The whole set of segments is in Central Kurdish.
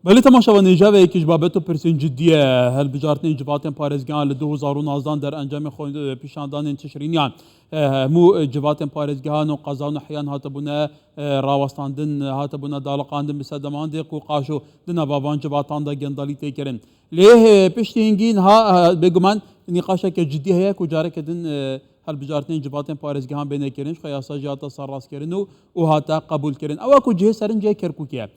بله تماشا نجابه یکیش بابت و پرسین جدیه هل بجارتنی جواتن پارێزگیان لە 2019 در انجام پیشاندان تشرینیان مو جواتن پارێزگیان و قەزان و حیان هاتبوونه راوەستاندن هاتبوونه داڵقاندن بسەدەمان دێک و قاش و دنەبابان جواتان دا گەندەڵی تێکردن لێ پشتی هنگین ها بێگومان نیقاشێکە جدی هەیە و جارێکدن هل بجارتنی جواتن پارێزگیان بێنێکردن خەیاسا جیاتە سەرڕاستکردن و هاتا قبولکردن ئەوە کو جهێ سەرنجێ کەرکووکیە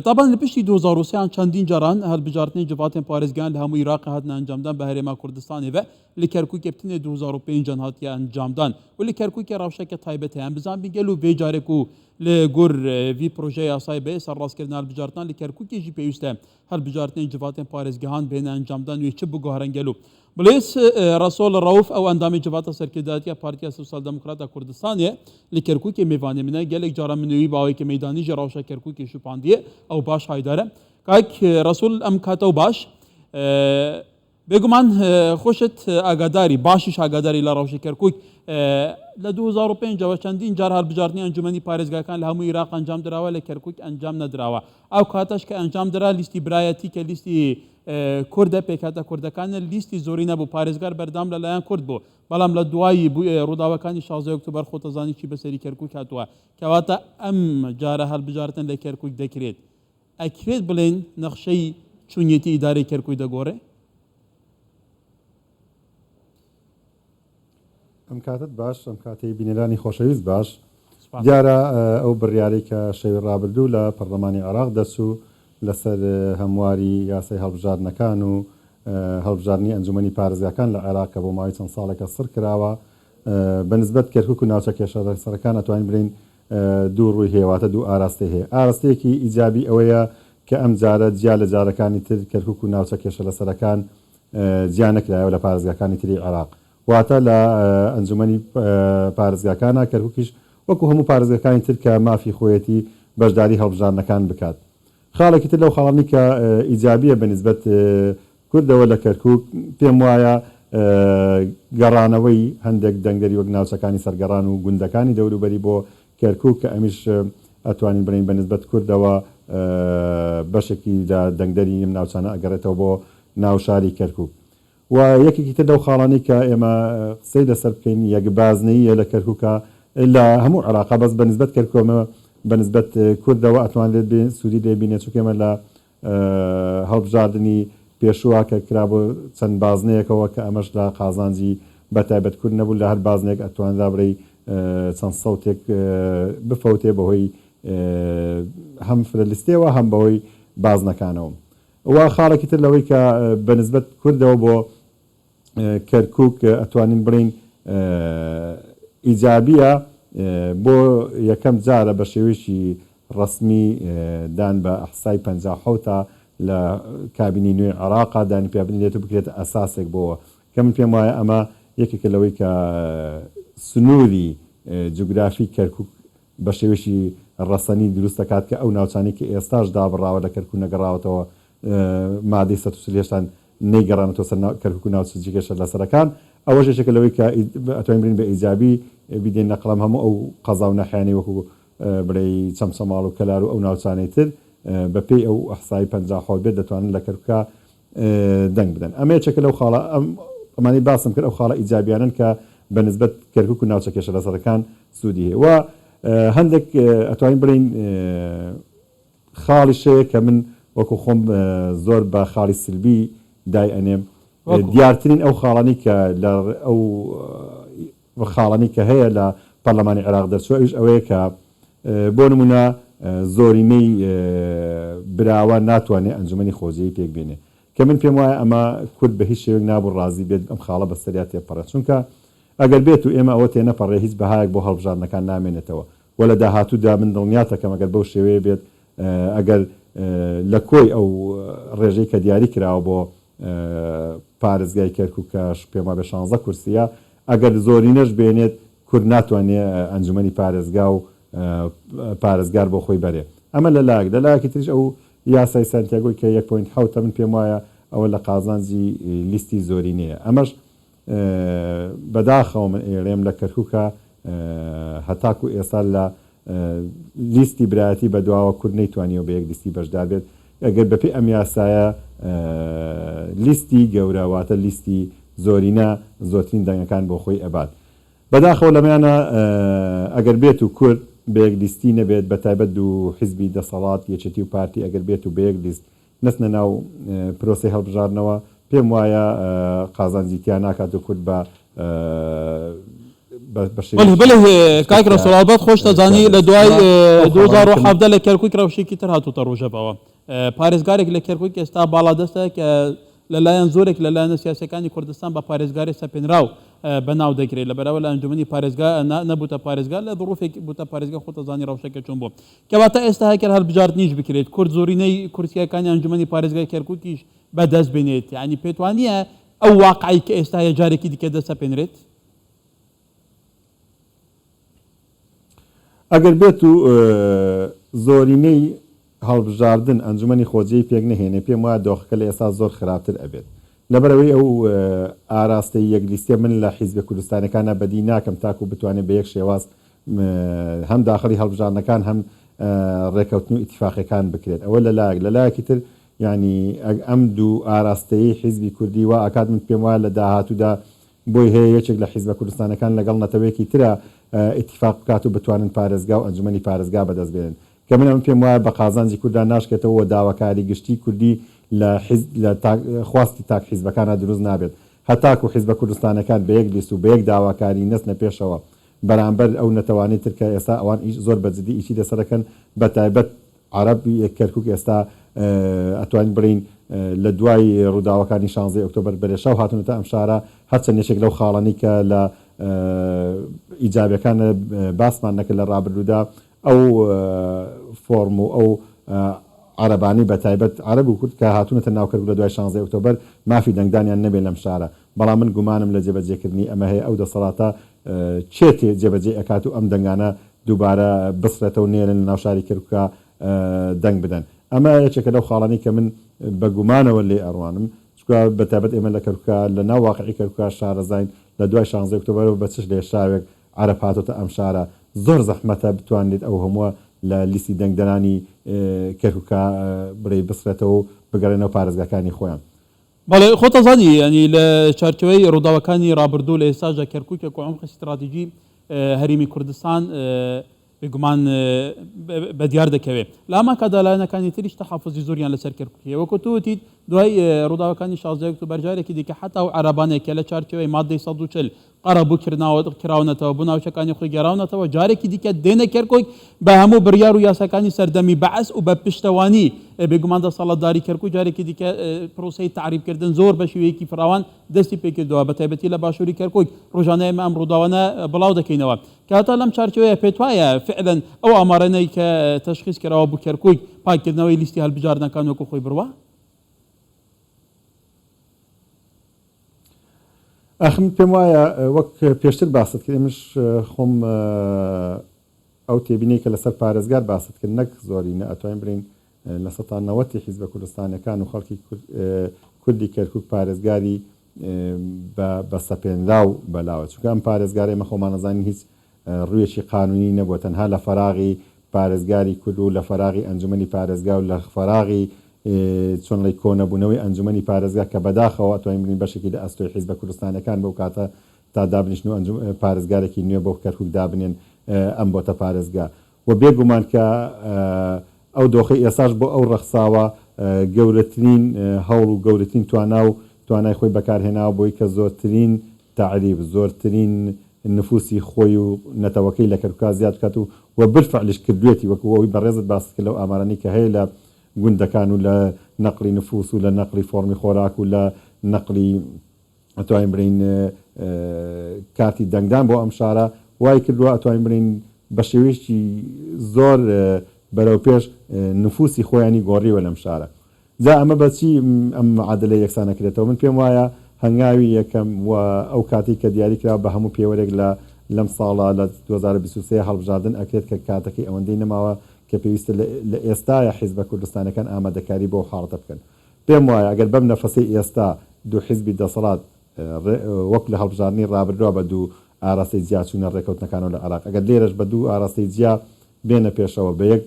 طبعا لپشتی 2003 چندین جاران هل بجارتنی جواتن پارێزگیان لە هەموو عێراق هاتنە ئەنجامدان بە هەرێما کوردستانی و لە کەرکووک بتنێ 2005 هاتیە ئەنجامدان و لە کەرکووکی ڕاوشەکە تایبەت هەیە بزان بگەل و بێ جارێک و لە گۆر وی پرۆژەی یاسای بێ سەرڕاستکردن هەل بجارتان لە کەرکووکیژی پێویستە هەل بجارتنی جواتن پارێزگیان بێنە ئەنجامدان وێ چ بگۆهرەنگەلو بليس رسول الروف او اندامي جبهه سركداتيه بارتيا سوسيال ديمقراطيه كردستانيه لكركوك ميفاني منه قالك جارا منوي باوي ميداني جراوشا كركوك شوبانديه او باش هايداره كاك رسول ام كاتو باش بيغمان خوشت اگاداري باشش اگاداري لاروش كركوك ل 2005 و چندین جار هر بجارتنی انجمنی پارێزگاکان لە هەموو عێراق ئەنجام دراوە لە کەرکووک ئەنجام نەدراوە ئەو کاتەش کە ئەنجام درا لیستی برایەتی کە لیستی کوردە پێکاتە کوردەکانە لیستی زۆری نەبوو پارێزگار بەردام لەلایەن کورد بوو بەڵام لە دوایی ڕووداوەکانی 16 ئۆکتۆبەر خۆتەزانی چی بەسەری کەرکووک هاتووە کەواتە ئەم جارە هەڵبژارتن لە کەرکووک دەکرێت ئەکرێت بڵێن نەخشەی چوونیەتی ئیدارەی کەرکووک دەگۆڕێ ئەم کاتت باش ئەم کاتی بینەرانی خۆشەویست باش دیارە ئەو بڕیارەی کە شەوی ڕابردوو لە پەرلەمانی عێراق دەچوو لەسەر هەمواری یاسای هەڵبژاردنەکان و هەڵبژاردننی ئەنجومەنی پارێزگاکان لە عێراق کە بۆ ماوەی چەند ساڵێکە سڕ کراوە بەنسبەت کەرکووک و ناوچە کێشەسەرەکان ئەتوانین بڵین دوو ڕووی هەیەواتە دوو ئاراستی هەیە ئاراستەیەکی ئیجابی ئەوەیە کە ئەم جارە جیا لە جارەکانی تر کەرکووک و ناوچە کێشە لەسەرەکان جیا نەکرایەوە لە پارێزگاکانی تری عێراق واتە لە ئەنجومەنی پارێزگاکانە کەرکووکیش وەکو هەموو پارێزگاکانی تر کە مافی خۆیەتی بەشداری هەڵبژاردنەکان بکات خاڵێکی تر لەو خاڵانی کە ئیجابیە بەنسبەت کوردەوە لە کەرکووک پێم وایە گەڕانەوەی هەندێک دەنگەری وەک ناوچەکانی سەرگەڕان و گوندەکانی دەوروبەری بۆ کەرکووک کە ئەمیش ئەتوانین بڵین بەنسبەت کوردەوە بەشێکی لە دەنگدەری نیم ناوچانە ئەگەڕێتەوە بۆ ناوشاری کەرکووک و یەکێکی تر لەو خاڵانی کە ئێمە قسەی لەسەر بکەین یەکبازنەیە لە کەرکووکە لە هەموو عێراق بەس بەنسبەت کەرکووکەمە بەنسبەت کوردەوە ئەتوانێت سوودی لێبینێت چونکە لە هەڵبژاردننی پێشووا کە کرا بۆ چەند بازنەیەکەوە کە ئەمەش لە قازانجی بەتایبەت کورد نەبوو لە هەر بازنێک ئەتواندا بڕی چەند سەوتێک بفەوتێ بەهۆی هەم فرەلیستەوە هەم بەهۆی بازنەکانەوە وا خاڵێکی تر لەوەی کە بەنسبەت کوردەوە بۆ کەرکووک ئەتوانین بڕین ئیجابیە بۆ یەکەم جارە بە شێوەیەکی ڕسمی دان بە ئەحسای 57 لە کابینی نوێی عێراقا دانی پیابنێت و بکرێتە ئەساسێک بۆەوە کە من پێم وایە ئەمە یەکێکە لەوەی کە سنووری جوگرافی کەرکووک بە شێوەیەکی ڕەسەنی دروست دەکات کە ئەو ناوچانی کە ئێستاش دابڕاوە لە کەرکووک نەگەڕاوەتەوە مادەی 130 نەیگەڕانەوە سەر کەرکووک و ناوچە کێشە لەسەرەکان ئەوە شێشێکە لەوەی کە ئەتوانین بڕین بە ئیجابی بیدێن نەقڵم هەموو ئەو قەزا و نەحیانی وەکو بڵێ چەمسەماڵ و کەلار و ئەو ناوچانەی تر بەپێی ئەو ئەحسای 50 بێت دەتوانن لە کەرکووکە دەنگ بدەن ئەمە یەکێکە لەو خاڵە ئەمانی باسم کرد ئەو خاڵە ئیجابیانن کە بەنسبەت کەرکووک و ناوچە کێشە لەسەرەکان سوودی هەیە و هەندێک ئەتوانین بڵین خاڵی شەیە کە من وەکو خۆم زۆر بە خاڵی سلبی دای ئەنێم دیارترین ئەو خاڵانی کە لە ئەو خاڵانی کە هەیە لە پەرلەمانی عێراق دەرچووە ئەوش ئەوەیە کە بۆ نمونە زۆرینەی براوە ناتوانێت ئەنجومەنی خۆجەیی پێک بێنێ کە من پێم وایە ئەمە کورد بە هیچ شێوەیەک نابوو ڕازی بێت ئەم خاڵە بەسەریا تێپەڕێت چونکە ئەگەر بێت و ئێمە ئەوە تێنەپەڕێ هیچ بەهایەک بۆ هەڵبژاردنەکان نامێنێتەوە وە لە داهاتوودا من دڵنیاتەکەم ئەگەر بەو شێوەیە بێت ئەگەر لە کۆی ئەو ڕێژەی کە دیاری کراوە بۆ پارێزگای کەرکووکەش پێما بە 16 کورسیە ئەگەر زۆرینەش بێنێت کورد ناتوانێت ئەنجومەنی پارێزگا و پارێزگار بۆ خۆی بەرێ ئەمە لە لایەکی تریش ئەو یاسای سانتیاگۆی کە 1.7 من پێم وایە ئەوە لە قازانجی لیستی زۆرینەیە ئەمەش بەداخەوە من ئێرێم لە کەرکووکە هەتاکو ئێستا لە لیستی برایەتی بە دواوە کورد نەیتوانیەوە بە یەک لیستی بەشدار بێت ئەگەر بەپێی ئەم یاسایە لیستی گەورەواتە لیستی زۆرینە زۆرترین دەنگەکان بۆ خۆی ئەبات بەداخەوە لەمایانە ئەگەر بێت و کورد بە یەک لیستی نەبێت بە تایبەت و حیزبی دەسەڵات یەکێتی و پارتی ئەگەر بێت و بە یەک لیست نەچنە ناو پرۆسی هەڵبژاردنەوە پێم وایە قازانجیتیان ناکات و کورد بە بله کاک ڕسوڵالبەت خۆش دەزانی لە دوای 2017 لە کەرکووک ڕەوشێکی تر هاتوتە ڕۆژەبەوە پارێزگارێک لە کەرکووک ئێستا باڵادەستە کە لەلایەن زۆرێک لەلایەنە سیاسەکانی کوردستان بە پارێزگاری سەپێنراو بەناو دەگرێت لەبەرەوە لە ئەنجومنی پارێزگا نەبووتە پارێزگا لە ظروفێک بووتە پارێزگا خۆ دەزانی ڕەوشەکە چۆن بوو کەواتە ئێستا هەکەر هەڵبژاردنیش بکرێت کورد زۆرینەی کورسیەکانی ئەنجومنی پارێزگای کەرکووکیش بەدەست بێنێت یعنی پێت وانییە ئەو واقعی کە ئێستا هەیە جارێکی دیکە دەسەپێنرێت ئەگەر بێت و زۆرینەی هەڵبژاردن ئەنجومەنی خۆجێی پێک نهێنێ پێم وایە دۆخەکە لە ئێستا زۆر خراپتر ئەبێت لەبەرەوەی ئەو ئاراستەی یەکلیستێ من لە حیزبە کوردستانەکانە بەدی ناکەم تاکو بتوانێت بە یەک شێواز هەم داخلی هەڵبژاردنەکان هەم ڕێکەوتن و ئیتیفاقیەکان بکرێت ئەوە لە لایەکی تر ینی ئەم دوو ئاراستەیە حیزبی کوردی وا ئاکات من پێم وایە لە داهاتوودا بۆی هەیە یەکێک لە حیزبە کوردستانەکان لەگەڵ نەتەوەیەکی ترە ئیتیفاق بکات و بتوانن پارێزگا و ئەنجومەنی پارێزگا بەدەست بێنن کە من پێم وایە بە قازانجی کوردان ناشکێتەوە داواکاری گشتی کوردی لە خواستی تاک حیزبەکانە دروست نابێت هەتاکو حیزبە کوردستانەکان بە یەک لیست و بە یەک داواکاری نەچنە پێشەوە بەرامبەر ئەو نەتەوانی تر کە ئێستا ئەوان زۆر بەجددی ئیشی لەسەرەکەن بە تایبەت عەرەبی کەرکووک ئێستا ئەتوانین بڕین لە دوای ڕووداوەکانی 16 ئۆکتۆبەر بەرێشاو هاتونەتە ئەم شارە هەرچەند نێشێک لەو خاڵانی کە لە ئیجابەکان باسمان نەکرد لە ڕابردوودا ئەو فۆرم و ئەو عەرەبانی بە تایبەت عەرەب و کورد کە هاتوونەتە ناو کەرکووک لە دوای 16 ئۆکتۆبەر مافی دەنگدانیان نەبێت لەم شارە بەڵام من گومانم لە جێبەجێکردنی ئەمە هەیە ئەو دەسەڵاتە چێتێ جێبەجێ ئەکات و ئەم دەنگانە دووبارە بسرێتەوە نێرن لە ناو شاری کەرکووکە دەنگ بدەن ئەمە یەکێکە لەو خاڵانی کە من بە گومانەوە لێ ئەڕوانم چکە بە تایبەت ئێمە لە کەرکووکە لە ناو واقعی کەرکووکە شارەزاین لە دوای 16 ئۆکتۆبەرەوە بە چش لێ شاوێک عەرەب هاتۆتە ئەم شارە زۆر زەحمەتە بتوانێت ئەو هەمووە لە لیستی دەنگدەرانی کەرکووکە بڕێ بسرێتەوە و بگەڕێنەوە پارێزگاکانی خۆیان بەڵێ خۆتەزانی ینی لە چارچەوەی ڕووداوەکانی ڕابردوو لە ئێستاژە کەرکووکە کۆعمقی استراتیژی هەرێمی کوردستان بێگومان بە دیار دەکەوێت لە ئەما کادالایەنەکانی تریش تەحافزی زۆریان لەسەر کەرکووکیە وەکو تووتیت دوای ڕووداوەکانی 16 ئۆکتۆبەر جارێکی دیکە حتا و عەرەبانێکە لە چارچەوەی مادەی 140 قەرەبوو کراونەتەوە بۆ ناوچەکانی خۆی گەڕاونەتەوە جارێکی دیکە دێنە کەرکووک بە هەموو بڕیار و یاساکانی سەردەمی بەعەس و بە پشتەوانی بێگومان دەسەڵاتداری کەرکووک جارێکی دیکە پرۆسەی تعریبکردن زۆر بە شێوەیەکی فراوان دەستی پێکردەوە بە تایبەتی لە باشووری کەرکووک ڕۆژانەیە ئەم ڕووداوانە بڵاو دەکەینەوە کاتە لەم چارچەوەیە پێت وایە فعلا ئەو ئامارانەی کە تەشخیص کراوە بوو کەرکووک پاکردنەوەی لیستی هەڵبژاردنەکان وەکو خۆی بڕوا ئەخم پێم وایە وەک پێشتر باست کرد منش خۆم ئەو تێبینەی کە لەسەر پارێزگار باست کرد نەک زۆری نە ئەتوانین برین لە 90 حیزبە کوردستانەکان و خەڵکی کوردی کەرکووک پارێزگاری بە سەپێنراو بەلاوە چونکە ئەم پارێزگارەی مە خۆمان نەزانین هیچ ڕوویەکی قانونی نەبووە تەنها لە فەراغی پارێزگاری کورد و لە فەراغی ئەنجومەنی پارێزگا و لە فەراغی چۆن لەی کۆنەبوونەوەی ئەنجومەنی پارێزگا کە بەداخەوە ئەتوانین بڵین بەشێکی لە ئەستۆی حیزبە کوردستانەکان بەو کاتە تا دابنیشن و پارێزگارێکی نوێ بۆ کەرکووک دابنێن ئەم بۆتە پارێزگا و بێگومان کە ئەو دۆخی ئێساش بۆ ئەو ڕەخساوە گەورەترین هەوڵ و گەورەترین توانای خۆی بەکارهێناوە بۆی کە زۆرترین تعریب زۆرترین نفوسی خۆی و نەتەوەکەی لە کەرکووکە زیاد بکات و بالفعلش کردوێتی وەکو ئەوی بەڕێزت باس کرد لەو ئامارانی کە هەیە لە گوندەکان و لە نەقلی نفوس و لە نەقلی فۆرمی خۆراک و لە نەقلی ئەتوانین برین کارتی دەنگدان بۆ ئەم شارە وای کردووە ئەتوانین برین بە شێوەیەکی زۆر بەرەو پێش نفوسی خۆیانی گۆڕیوە لەم شارە جا ئەمە بەچی ئەم معادلە یەکسان نەکرێتەوە من پێم وایە هەنگاوی یەکەم و ئەو کاتی کە دیاریکرا بە هەموو پێوەرێک لەم ساڵە لە 2023 هەڵبژاردن ئەکرێت کە کاتەکەی ئەوەندەی نەماوە کە پێویستە لە ئێستاە حیزبە کوردستانەکان ئامادەکاری بۆ حاڵەتە بکەن پێم وایە ئەگەر بەم نەفەسەی ئێستا دوو حیزبی دەسەڵات وەک لە هەڵبژاردنی ڕابردووە بە دوو ئاراستی جیا چوونە ڕێکەوتنەکانەوە لە عێراق ئەگەر لێرەش بە دوو ئاراستی جیا بێنە پێشەوە بە یەک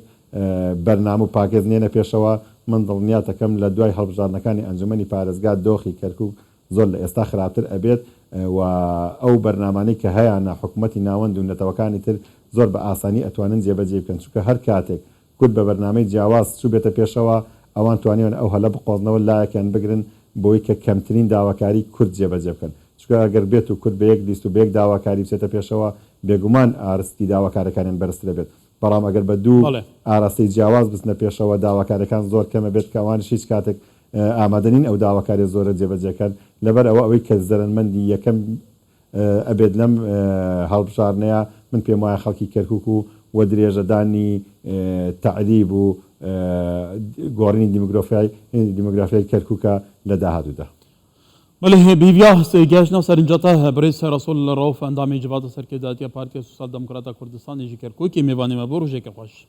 بەرنامە و پاکێز نێنە پێشەوە من دڵنیاتەکەم لە دوای هەڵبژارنەکانی ئەنجومەنی پارێزگا دۆخی کەرکووک زۆر لە ئێستا خراپتر ئەبێت و ئەو بەرنامانەی کە هەیەە حکوومەتی ناوەند و نەتەوەکانی تر زۆر بە ئاسانی ئەتوانن جێبەجێ بکەن چونکە هەر کاتێک کورد بە بەرنامەی جیاواز چوو بێتە پێشەوە ئەوان توانیان ئەو هەلە بقۆزنەوە لایەکیان بگرن بۆی کە کەمترین داواکاری کورد جێبەجێ بکەن چونکە ئەگەر بێت و کورد بە یەک دیست و بە یەک داواکاری بچێتە پێشەوە بێگومان ئارستی داواکارەکانیان بەرزتر دەبێت بەڵام ئەگەر بە دوو ئاراستی جیاواز بچنە پێشەوە داواکارەکان زۆر کەمە بێت کە ئەوانش هیچ کاتێک ئامادەنین ئەو داواکاری زۆرە جێبەجێکەن لەبەر ئەوەی کە زەرمەندی یەکەم ئەبێت لەم هەڵبژارنەیە من پێم وایە خەڵکی کەرکووک و وە درێژەدانی تعریب و گۆڕینی دیموگرافیای کەرکووکە لە داهاتوودا. بله بیویا گشنا سرنجاتا برئیس رسول رؤوف اندامی جواد سرکرداتی پارتی سوسیال دموکرات کردستان کردکوی که میوانی مبروژه که خوش